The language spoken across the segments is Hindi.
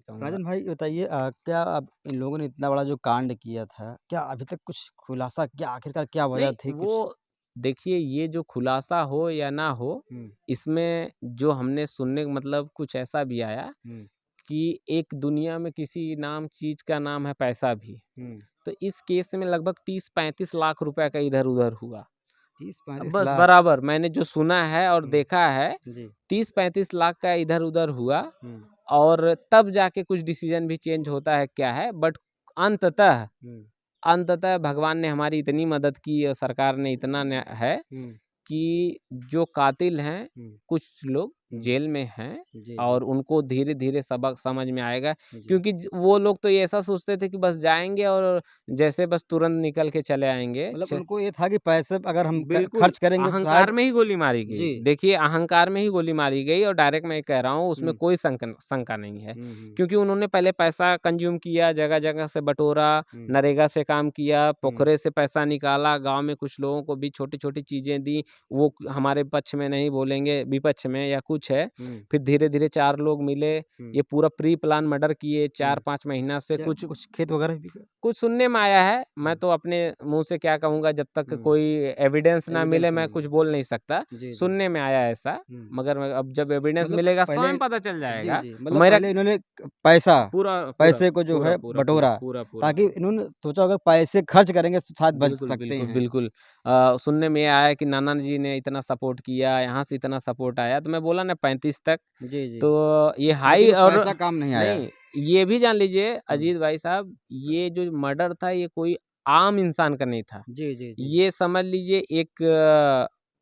चाहूँगा। राजन भाई बताइए क्या अब इन लोगों ने इतना बड़ा जो कांड किया था, क्या अभी तक कुछ खुलासा क्या आखिरकार क्या वजह नहीं, थी कुछ? वो देखिए, ये जो खुलासा हो या ना हो, हुँ, इसमें जो हमने सुनने मतलब कुछ ऐसा भी आया हुँ, कि एक दुनिया में किसी नाम चीज़ का नाम है पैसा भी। हुँ। तो इस केस में लगभग 30-35 लाख रुपए का इधर-उधर हुआ। 30-35 बस लाख। बराबर मैंने जो सुना है और हुँ, देखा है, जी। 30-35 लाख का इधर-उधर हुआ हुँ, और तब जाके कुछ डिसीज़न भी चेंज होता है क्या है, बट अंततः हुँ, अंततः भगवान ने हमारी इतनी मदद की और सरकार ने इतना न है हुँ, कि जो कातिल हैं, हुँ, कुछ लोग हुँ। जेल में हैं जी, जी, और उनको धीरे-धीरे सबक समझ में आएगा जी। क्योंकि वो लोग तो ये ऐसा सोचते थे कि बस जाएँगे और जैसे बस तुरंत निकल के चले आएँगे। मतलब उनको ये था कि पैसे अगर हम क बिल्कुल, खर्च करेंगे तो अहंकार शायद। में ही गोली मारी गई। जी। देखिए, अहंकार में ही गोली मारी गई और डायरेक्ट मैं कह रहा हूँ, उसमें हुँ, कोई शंका नहीं है। हुँ, हुँ, क्योंकि उन्होंने पहले पैसा कंज़्यूम किया, जगह-जगह से बटोरा, हुँ, नरेगा से काम किया, हुँ, पोखरे से पैसा निकाला, गाँव में कुछ लोगों को भी छोटी-छोटी चीज़ें दी। वो हमारे पक्ष में नहीं बोलेंगे, विपक्ष में या कुछ है। हुँ, फिर धीरे-धीरे 4 लोग मिले, हुँ, ये पूरा प्री प्लान मर्डर किए हुँ। 4-5 महीना से क्या कुछ कुछ खेत वगैरह भी का? कुछ सुनने में आया है, मैं हुँ, तो अपने मुँह से क्या कहूँगा जब तक हुँ। कोई एविडेंस ना मिले एविडेंस मैं नहीं कुछ है। बोल नहीं सकता। जी, जी। सुनने में आया ऐसा, हुँ। मगर अब जब एविडेंस मतलब मिलेगा पहले स्वयं पता चल जी, जाएगा। जी। मतलब मेरा पहले इन्होंने क पैसा पूरा पूरा पैसे को जो पूरा है पूरा पूरा बटोरा, पूरा पूरा ताकि पूरा इन्होंने सोचा होगा पैसे खर्च करेंगे तो शायद बच बिल्कुल, सकते बिल्कुल, हैं। बिल्कुल। सुनने में आया है कि नाना जी ने इतना सपोर्ट किया, यहाँ से इतना सपोर्ट आया, तो मैं बोला ना 35 तक, जी, जी। तो ये हाई लेकिन वो और पैसा काम नहीं आया। नहीं, ये भी जान लीजिए हुँ। अजीत भाई साहब, ये जो मर्डर था ये कोई आम इंसान का नहीं था। जी, जी, जी। ये समझ लीजिए एक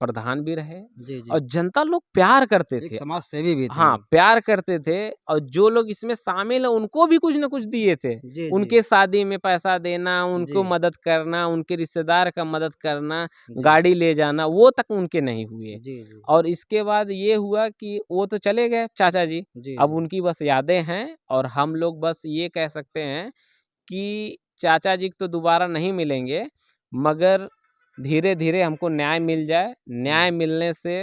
प्रधान भी रहे जी, और जी। जनता लोग प्यार करते एक थे। समाज सेवी भी थे। हाँ, प्यार करते थे और जो लोग इसमें शामिल हैं उनको भी कुछ न कुछ दिए थे। जी, जी। उनके शादी में पैसा देना, जी, उनको मदद करना, उनके रिश्तेदार का मदद करना, जी। गाड़ी ले जाना, वो तक उनके नहीं हुए। जी, जी। और इसके बाद ये हुआ कि वो तो चले गए चाचा जी, जी, अब जी। उनकी बस यादें हैं और हम लोग बस ये कह सकते हैं कि चाचा जी तो दोबारा नहीं मिलेंगे, मगर धीरे-धीरे हमको न्याय मिल जाए, हुँ, न्याय मिलने से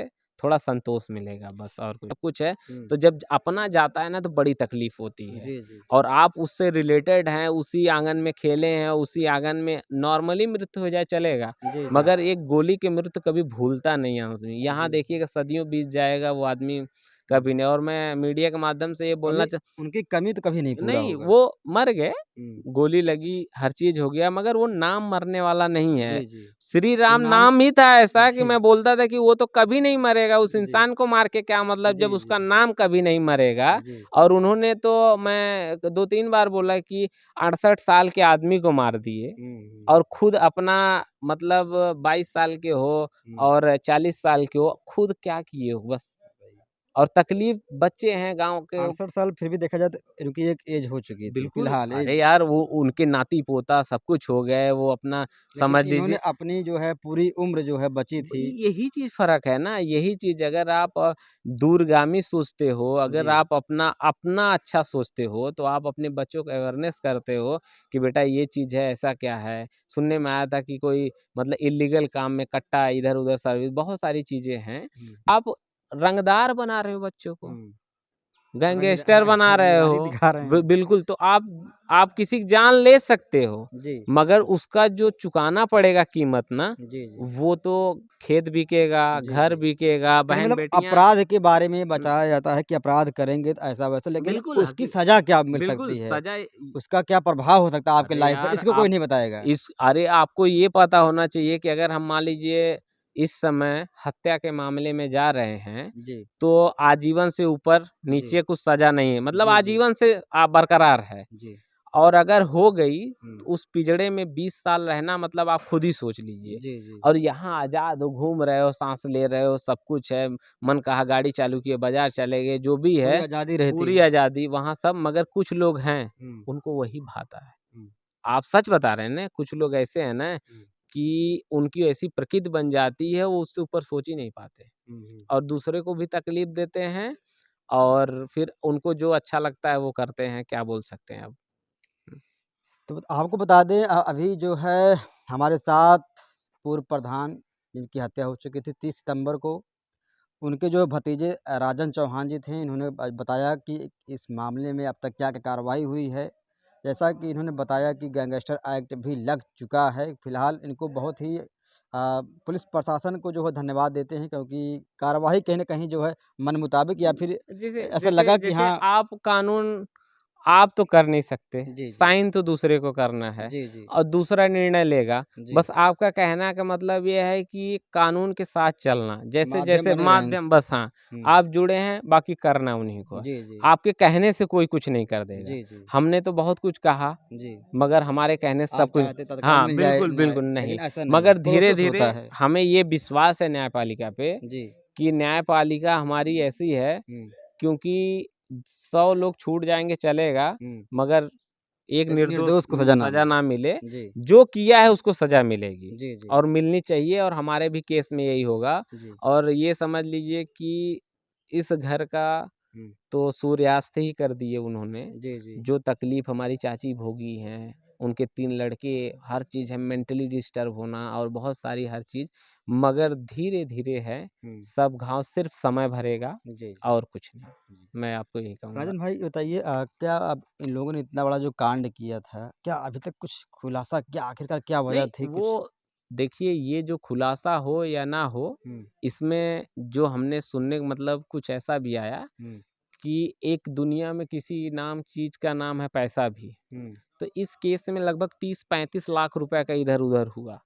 थोड़ा संतोष मिलेगा बस और कुछ है। हुँ। तो जब अपना जाता है ना तो बड़ी तकलीफ़ होती है जी, जी। और आप उससे रिलेटेड हैं, उसी आँगन में खेले हैं, उसी आँगन में नॉर्मली मृत्यु हो जाए चलेगा, जी, जी। मगर एक गोली की मृत्यु कभी भूलता नहीं है आदमी। यहाँ जी। देखिएगा सदियों बीत जाएगा वो आदमी हुँ। कभी नहीं और मैं मीडिया के माध्यम से ये बोलना कभी च उनकी कमी तो कभी नहीं पूरा नहीं, होगा। वो मर गए, हुँ। गोली लगी, हर चीज़ हो गया, मगर वो नाम मरने वाला नहीं है। जी, जी। श्री वो राम नाम नाम ही था ऐसा कि जी, मैं बोलता था कि वो तो कभी नहीं मरेगा, उस जी। इंसान को मार के क्या मतलब जी, जब जी। उसका नाम कभी नहीं मरेगा। जी। और उन्होंने तो मैं 2-3 बार बोला कि 68 साल के आदमी को मार दिए हुँ, हुँ, और खुद अपना मतलब 22 साल के हो हुँ। और 40 साल के हो, खुद क्या किए हो बस। और तकलीफ़ बच्चे हैं गाँव के 68 साल फिर भी देखा जाए तो इनकी एक ऐज हो चुकी थी, बिल्कुल, फिलहाल अरे ऐज। यार वो उनके नाती-पोता सब कुछ हो गए, वो अपना लेकिन समझ इन्होंने लीजिए अपनी जो है पूरी उम्र जो है बची ब थी। यही चीज़ फ़र्क है ना, यही चीज़ अगर आप दूरगामी सोचते हो, अगर जी। आप अपना अपना अच्छा सोचते हो, तो आप अपने बच्चों को अवेयरनेस करते हो कि बेटा ये चीज़ है, ऐसा क्या है? सुनने में आया था कि कोई मतलब इल्लीगल काम में कट्टा इधर-उधर सर्विस बहुत सारी चीज़ें हैं। हुँ, आप रंगदार बना रहे हो बच्चों को। हुँ। गैंगस्टर बना रहे रंगदारी हो, दिखा रहे हैं। बिल्कुल तो आप किसी की जान ले सकते हो, जी। मगर उसका जो चुकाना पड़ेगा कीमत ना, जी, जी। वो तो खेत बिकेगा, जी, घर जी। बिकेगा, यानी मतलब बहन-बेटियाँ अपराध के बारे में हुँ, बताया जाता है कि अपराध करेंगे तो ऐसा-वैसा, लेकिन बिल्कुल उसकी सज़ा क्या मिल बिल्कुल सकती है? सज़ा उसका क्या प्रभाव हो सकता है आपकी अरे लाइफ़ पर? यार इसको कोई आप नहीं बताएगा। अरे आपको ये पता होना चाहिए कि अगर हम मान लीजिए इस समय हत्या के मामले में जा रहे हैं, जी। तो आजीवन से ऊपर जी। नीचे कुछ सज़ा नहीं है, मतलब जी, जी। आजीवन से बरकरार है। जी। और अगर हो गई, हुँ। तो उस पिंजड़े में 20 साल रहना मतलब आप खुद ही सोच लीजिए। जी, जी। और यहाँ आज़ाद हो, घूम रहे हो, साँस ले रहे हो, सब कुछ है, मन कहा गाड़ी चालू किए, बाज़ार चले गए, जो भी पूरी है, आज़ादी रहती पूरी है। आज़ादी वहाँ सब मगर कुछ लोग हैं, हुँ, उनको वही भाता है। हुँ, आप सच बता रहे हैं ना, कुछ लोग ऐसे हैं ना हुँ, कि उनकी ऐसी प्रकृति बन जाती है, वो उससे ऊपर सोच ही नहीं पाते हुँ, हुँ। और दूसरे को भी तकलीफ़ देते हैं और फिर उनको जो अच्छा लगता है, वो करते हैं, क्या बोल सकते हैं अब? हुँ, तो आपको बता दें अभी जो है हमारे साथ पूर्व प्रधान जिनकी हत्या हो चुकी थी 30 सितंबर को, उनके जो भतीजे राजन चौहान जी थे, इन्होंने बताया कि इस मामले में अब तक क्या-क्या कार्रवाई हुई है। जैसा कि इन्होंने बताया कि गैंगस्टर एक्ट भी लग चुका है। फिलहाल इनको बहुत ही पुलिस प्रशासन को जो है धन्यवाद देते हैं, क्योंकि कार्रवाई कहीं न कहीं जो है मन मुताबिक या फिर जैसे ऐसा जैसे लगा कि जैसे हाँ। आप कानून आप तो कर नहीं सकते, जी, जी। साइन तो दूसरे को करना है जी, जी। और दूसरा निर्णय लेगा। जी। बस आपका कहना का मतलब ये है कि कानून के साथ चलना, माध्यम जैसे-जैसे बने रहें। माध्यम बस हाँ, हुँ। आप जुड़े हैं, बाकी करना उन्हीं को है। जी, जी। आपके कहने से कोई कुछ नहीं कर देगा। जी, जी। हमने तो बहुत कुछ कहा, जी। मगर हमारे कहने से सब आप कुछ चाहते तत्काल हाँ, मिल जाए बिल्कुल, न्याय, बिल्कुल नहीं। लेकिन ऐसा नहीं है, मगर प्रोसेस धीरे-धीरे होता है। हमें ये विश्वास है न्यायपालिका पे जी। कि न्यायपालिका हमारी ऐसी है, हुँ, क्योंकि 100 लोग छूट जाएँगे चलेगा, हुँ। मगर एक एक निर्दोष निर्दोष को सज़ा ना सज़ा मिले। ना मिले, जी। जो किया है उसको सज़ा मिलेगी जी, जी। और मिलनी चाहिए और हमारे भी केस में यही होगा। जी। और ये समझ लीजिए कि इस घर का हुँ। तो सूर्यास्त ही कर दिए उन्होंने। जी, जी। जो तकलीफ़ हमारी चाची भोगी हैं, उनके 3 लड़के, हर चीज़ है, मेंटली डिस्टर्ब होना और बहुत सारी हर चीज़, मगर धीरे-धीरे है, हुँ। सब घाव सिर्फ़ समय भरेगा जी, और कुछ नहीं। जी। मैं आपको यही कहूँगा। राजन भाई बताइए, क्या अब इन लोगों ने इतना बड़ा जो कांड किया था, क्या अभी तक कुछ खुलासा, क्या आखिरकार क्या वजह नहीं, थी कुछ? वो देखिए ये जो खुलासा हो या ना हो, हुँ, इसमें जो हमने सुनने का मतलब कुछ ऐसा भी आया हुँ, कि एक दुनिया में किसी नाम चीज़ का नाम है पैसा भी। हुँ। तो इस केस में लगभग 30-35 लाख रुपए का इधर-उधर हुआ।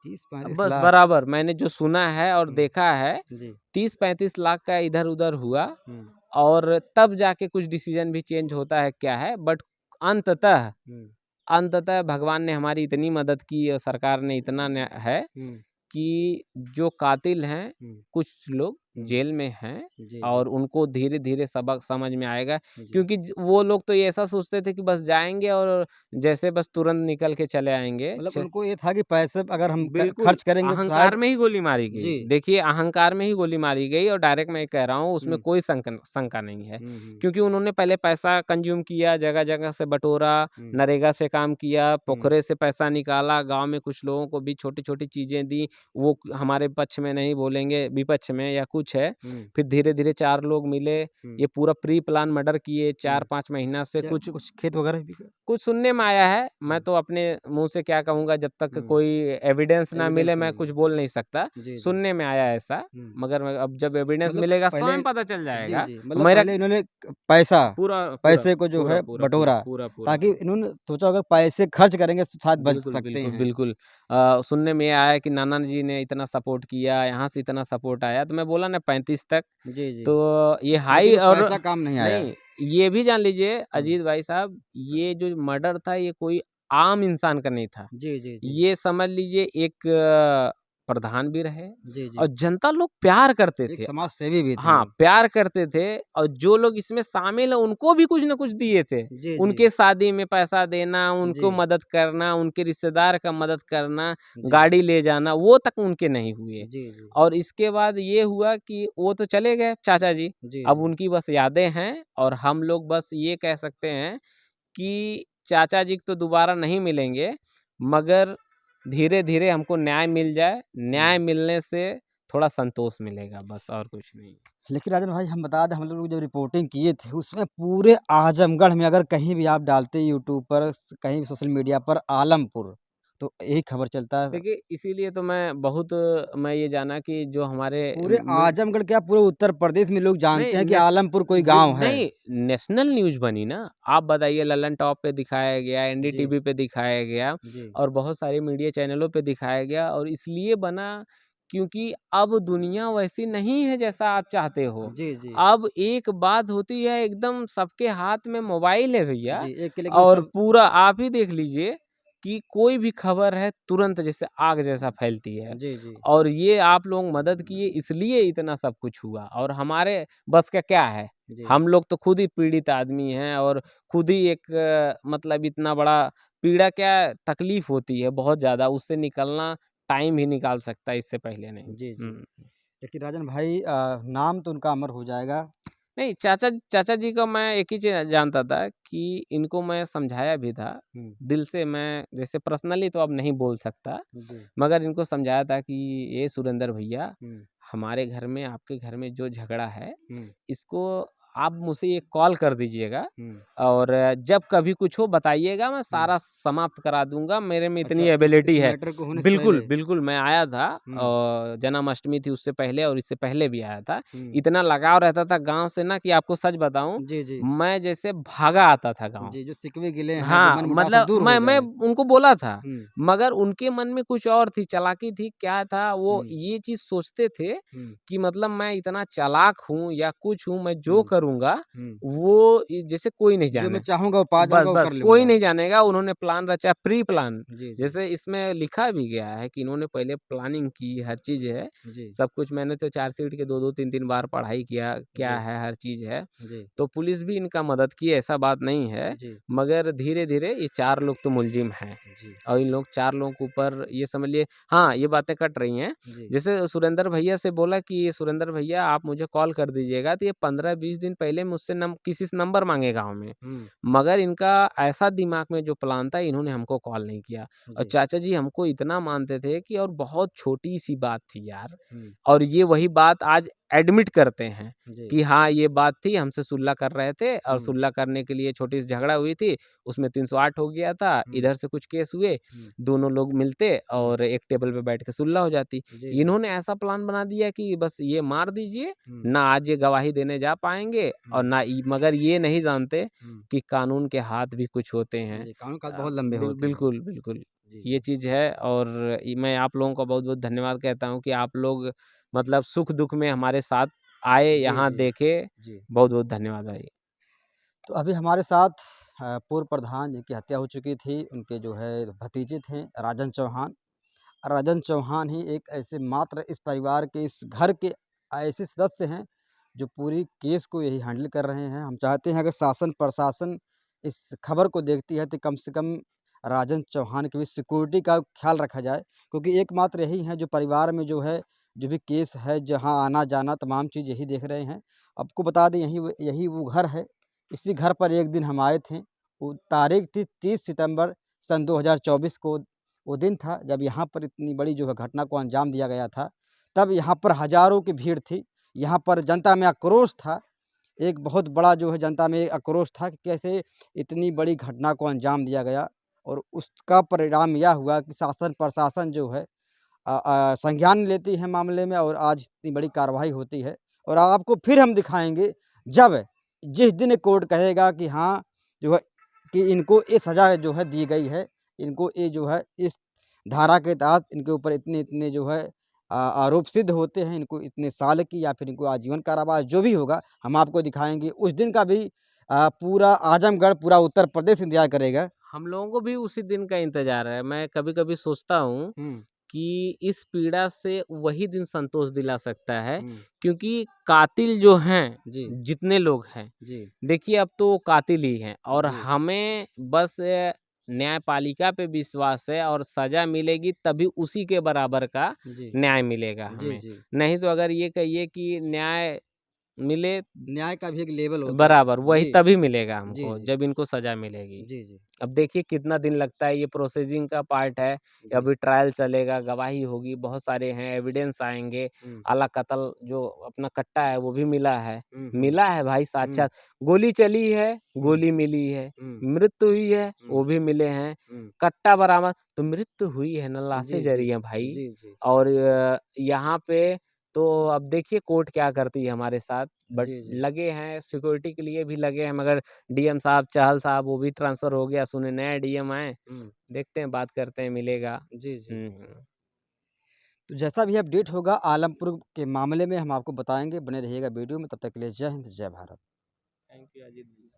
30-35 बस लाख। बराबर मैंने जो सुना है और हुँ, देखा है, जी। 30-35 लाख का इधर-उधर हुआ हुँ, और तब जाके कुछ डिसीज़न भी चेंज होता है क्या है, बट अंततः हुँ, अंततः भगवान ने हमारी इतनी मदद की और सरकार ने इतना न्या है हुँ, कि जो कातिल हैं, हुँ, कुछ लोग हुँ। जेल में हैं जी, जी, और उनको धीरे-धीरे सबक समझ में आएगा, जी। क्योंकि वो लोग तो ये ऐसा सोचते थे कि बस जाएँगे और जैसे बस तुरंत निकल के चले आएँगे। मतलब उनको ये था कि पैसे अगर हम बिल्कुल, खर्च करेंगे तो अहंकार शायद। में ही गोली मारी गई। जी। देखिए, अहंकार में ही गोली मारी गई और डायरेक्ट मैं ये कह रहा हूँ, उसमें हुँ, कोई शंका नहीं है। हुँ, हुँ, क्योंकि उन्होंने पहले पैसा कंज़्यूम किया, जगह-जगह से बटोरा, हुँ, नरेगा से काम किया, हुँ, पोखरे से पैसा निकाला, गाँव में कुछ लोगों को भी छोटी-छोटी चीज़ें दी। वो हमारे पक्ष में नहीं बोलेंगे, विपक्ष में या कुछ है। हुँ, फिर धीरे-धीरे 4 लोग मिले, हुँ, ये पूरा प्री प्लान मर्डर किए हुँ। 4-5 महीना से क्या कुछ कुछ खेत वगैरह भी का? कुछ सुनने में आया है, मैं हुँ, तो अपने मुँह से क्या कहूँगा, जब तक हुँ। कोई एविडेंस ना मिले एविडेंस मैं नहीं कुछ है। बोल नहीं सकता। जी, जी। सुनने में आया ऐसा, हुँ। मगर अब जब एविडेंस मतलब मिलेगा पहले। स्वयं पता चल जी, जाएगा। जी। मतलब मेरा पहले इन्होंने पैसा, पूरा पूरा पैसे को जो पूरा है पूरा पूरा बटोरा, पूरा पूरा ताकि पूरा इन्होंने सोचा होगा पैसे खर्च करेंगे तो शायद बच बिल्कुल, सकते बिल्कुल, हैं। बिल्कुल। सुनने में आया है कि नाना जी ने इतना सपोर्ट किया, यहाँ से इतना सपोर्ट आया, तो मैं बोला ना 35 तक, जी, जी। तो ये हाई लेकिन वो और पैसा काम नहीं आया। नहीं, ये भी जान लीजिए हुँ। अजीत भाई साहब, ये जो मर्डर था ये कोई आम इंसान का नहीं था। जी, जी, जी। ये समझ लीजिए एक प्रधान भी रहे जी, और जी। जनता लोग प्यार करते एक थे। समाज सेवी भी थे हाँ, वो। प्यार करते थे और जो लोग इसमें शामिल हैं उनको भी कुछ न कुछ दिए थे। जी, जी। उनके शादी में पैसा देना, जी, उनको मदद करना, उनके रिश्तेदार का मदद करना, जी। गाड़ी ले जाना, वो तक उनके नहीं हुए। जी, जी। और इसके बाद ये हुआ कि वो तो चले गए चाचा जी, जी, अब जी। उनकी बस यादें हैं और हम लोग बस ये कह सकते हैं कि चाचा जी तो दोबारा नहीं मिलेंगे, मगर धीरे-धीरे हमको न्याय मिल जाए, हुँ। न्याय मिलने से थोड़ा संतोष मिलेगा बस और कुछ नहीं। लेकिन राजन भाई हम बता दें, हम लोग जब रिपोर्टिंग किए थे उसमें पूरे आजमगढ़ में अगर कहीं भी आप डालते यूट्यूब पर, कहीं भी सोशल मीडिया पर आलमपुर, तो यही खबर चलता है। देखिए, इसीलिए तो मैं ये जाना कि जो हमारे पूरे आजमगढ़ क्या पूरे उत्तर प्रदेश में लोग नहीं जानते हैं कि नेश आलमपुर कोई गाँव है। नहीं, नेशनल न्यूज़ बनी ना। आप बताइए लल्लन टॉप पे दिखाया गया, जी, एनडीटीवी पे दिखाया गया जी, और बहुत सारे मीडिया चैनलों पे दिखाया गया और इसलिए बना क्योंकि अब दुनिया वैसी नहीं है जैसा आप चाहते हो। जी, जी, अब एक बात होती है एकदम सबके हाथ में मोबाइल है भैया जी, एक क्लिक में और सब। पूरा आप ही देख लीजिए कि कोई भी खबर है तुरंत जैसे आग जैसा फैलती है। जी, जी, और ये आप लोग मदद किए इसलिए इतना सब कुछ हुआ और हमारे बस का क्या है? जी, हम लोग तो खुद ही पीड़ित आदमी हैं और खुद ही एक मतलब इतना बड़ा पीड़ा क्या तकलीफ़ होती है बहुत ज़्यादा, उससे निकलना टाइम ही निकाल सकता है, इससे पहले नहीं। जी, जी। हुँ। लेकिन राजन भाई नाम तो उनका अमर हो जाएगा। नहीं, चाचा चाचा जी का मैं एक ही चीज़ जानता था कि इनको मैं समझाया भी था, हुँ, दिल से मैं जैसे पर्सनली तो अब नहीं बोल सकता, जी, मगर इनको समझाया था कि ये सुरेंद्र भैया, हुँ, हमारे घर में, आपके घर में जो झगड़ा है, हुँ, इसको आप मुझे एक कॉल कर दीजिएगा हुँ। और जब कभी कुछ हो बताइएगा, मैं हुँ। सारा समाप्त करा दूँगा, मेरे में इतनी अच्छा, इस एबिलिटी है। मैटर को होने से बिल्कुल, पहले? बिल्कुल, मैं आया था हुँ, जन्माष्टमी थी उससे पहले और इससे पहले भी आया था। हुँ। इतना लगाव रहता था गाँव से ना कि आपको सच बताऊँ, जी, जी। मैं जैसे भागा आता था गाँव। जी, जो शिकवे गिले हैं, जो हाँ, मनमुटाव सब मतलब दूर हो मैं जाए। उनको बोला था, हुँ, मगर उनके मन में कुछ और थी, चालाकी थी, क्या था वो हुँ, ये चीज़ सोचते थे हुँ, कि मतलब मैं इतना चालाक हूँ या कुछ हूँ, मैं जो हुँ, करूँगा हुँ। वो जैसे कोई नहीं जो मैं जाने। चाहूँगा वो पा बस, जाऊँगा, वो बस कर कोई लूँगा। नहीं जानेगा, उन्होंने प्लान रचा प्री प्लान। जी, जी। जैसे इसमें लिखा भी गया है कि इन्होंने पहले प्लानिंग की, हर चीज़ है, जी, सब कुछ मैंने तो चार्जशीट के 2-2 3-3 बार पढ़ाई किया, क्या जी, है, हर चीज़ है। जी, तो पुलिस भी इनका मदद की, ऐसा बात नहीं है, जी, मगर धीरे-धीरे ये 4 लोग तो मुलज़िम हैं जी, और इन लोग 4 लोगों के ऊपर ये समझ लिए हाँ, ये बातें कट रही हैं। जी। जैसे सुरेंद्र भैया से बोला कि सुरेंद्र भैया आप मुझे कॉल कर दीजिएगा, तो ये 15-20 दिन पहले मुझसे किसी से नंबर माँगे गाँव में। हुँ, मगर इनका ऐसा दिमाग में जो प्लान था, इन्होंने हमको कॉल नहीं किया और जी, चाचा जी हमको इतना मानते थे कि और बहुत छोटी-सी बात थी यार हुँ, और ये वही बात आज एडमिट करते हैं जी, कि हाँ, ये बात थी, हमसे सुलह कर रहे थे और हुँ, सुलह करने के लिए छोटी-सी झगड़ा हुई थी, उसमें 308 हो गया था, हुँ, इधर से कुछ केस हुए, हुँ, दोनों लोग मिलते हुँ। और एक टेबल पे बैठ के सुलह हो जाती। जी, जी। इन्होंने ऐसा प्लान बना दिया कि बस ये मार दीजिए, हुँ, ना आज ये गवाही देने जा पाएँगे और हुँ, ना मगर ये नहीं जानते हुँ। कि कानून के हाथ भी कुछ होते हैं। जी, कानून का बहुत लंबे होते हैं। बिल्कुल, बिल्कुल। जी, ये जी। चीज़ है और मैं आप लोगों का बहुत-बहुत धन्यवाद कहता हूँ कि आप लोग मतलब सुख-दुःख में हमारे साथ आए, जी, यहाँ जी, देखे। जी। बहुत-बहुत धन्यवाद भाई। तो अभी हमारे साथ पूर्व प्रधान जिनकी हत्या हो चुकी थी, उनके जो है भतीजे थे राजन चौहान। राजन चौहान ही एक ऐसे मात्र इस परिवार के, इस घर के ऐसे सदस्य हैं, जो पूरी केस को यही हैंडल कर रहे हैं। हम चाहते हैं अगर शासन प्रशासन इस खबर को देखती है तो कम से कम राजन चौहान की भी सिक्योरिटी का ख़्याल रखा जाए, क्योंकि एकमात्र यही हैं जो परिवार में जो है, जो भी केस है, जहाँ आना-जाना तमाम चीज़ यही देख रहे हैं। आपको बता दें यही वो घर है। इसी घर पर एक दिन हम आए थे। वो तारीख़ थी 30 सितंबर सन 2024 को। वो दिन था जब यहाँ पर इतनी बड़ी जो है घटना को अंजाम दिया गया था। तब यहाँ पर हज़ारों की भीड़ थी। यहाँ पर जनता में आक्रोश था। एक बहुत बड़ा जो है जनता में आक्रोश था कि कैसे इतनी बड़ी घटना को अंजाम दिया गया, और उसका परिणाम यह हुआ कि शासन प्रशासन जो है संज्ञान लेती है मामले में, और आज इतनी बड़ी कार्रवाई होती है। और आपको फिर हम दिखाएँगे जब जिस दिन कोर्ट कहेगा कि हाँ, जो है कि इनको ये सज़ा जो है दी गई है। इनको ये जो है इस धारा के तहत इनके ऊपर इतने-इतने जो है आरोप सिद्ध होते हैं, इनको इतने साल की या फिर इनको आजीवन कारावास जो भी होगा, हम आपको दिखाएँगे। उस दिन का भी पूरा आज़मगढ़, पूरा उत्तर प्रदेश इंतज़ार करेगा। हम लोगों को भी उसी दिन का इंतज़ार है। मैं कभी-कभी सोचता हूँ हुँ, कि इस पीड़ा से वही दिन संतोष दिला सकता है हुँ। क्योंकि कातिल जो हैं, जी, जितने लोग हैं, जी, देखिए अब तो वो कातिल ही हैं और जी, हमें बस न्यायपालिका पे विश्वास है और सज़ा मिलेगी तभी उसी के बराबर का जी, न्याय मिलेगा जी, हमें। जी। नहीं तो अगर ये कहिए कि न्याय मिले न्याय का भी एक लेवल होता है। बराबर, वही जी, तभी मिलेगा जी, हमको जी, जब इनको सज़ा मिलेगी। जी, जी, अब देखिए कितना दिन लगता है, ये प्रोसेसिंग का पार्ट है, जी। अभी ट्रायल चलेगा, गवाही होगी, बहुत सारे हैं, एविडेंस आएँगे, हुँ, आला-कतल जो अपना कट्टा है वो भी मिला है। हुँ, हुँ, मिला है भाई हुँ, साक्षात, गोली चली है, हुँ, गोली मिली है, हुँ, मृत्यु हुई है, वो हुँ, भी मिले हैं, हुँ। कट्टा बरामद तो मृत्यु हुई है ना, लाशें जी, जी, जरी हैं भाई। जी, जी, और यहाँ पे तो अब देखिए कोर्ट क्या करती है हमारे साथ, बट जी, जी, लगे हैं सिक्योरिटी के लिए भी लगे हैं मगर डीएम साहब, चाहल साहब वो भी ट्रांसफ़र हो गया, सुने नए डीएम आए, हुँ, देखते हैं बात करते हैं मिलेगा। जी, जी। हुँ। तो जैसा भी अपडेट होगा आलमपुर के मामले में हम आपको बताएँगे, बने रहिएगा वीडियो में, तब तक के लिए जय हिंद, जय भारत। थैंक यू अजीत भैया।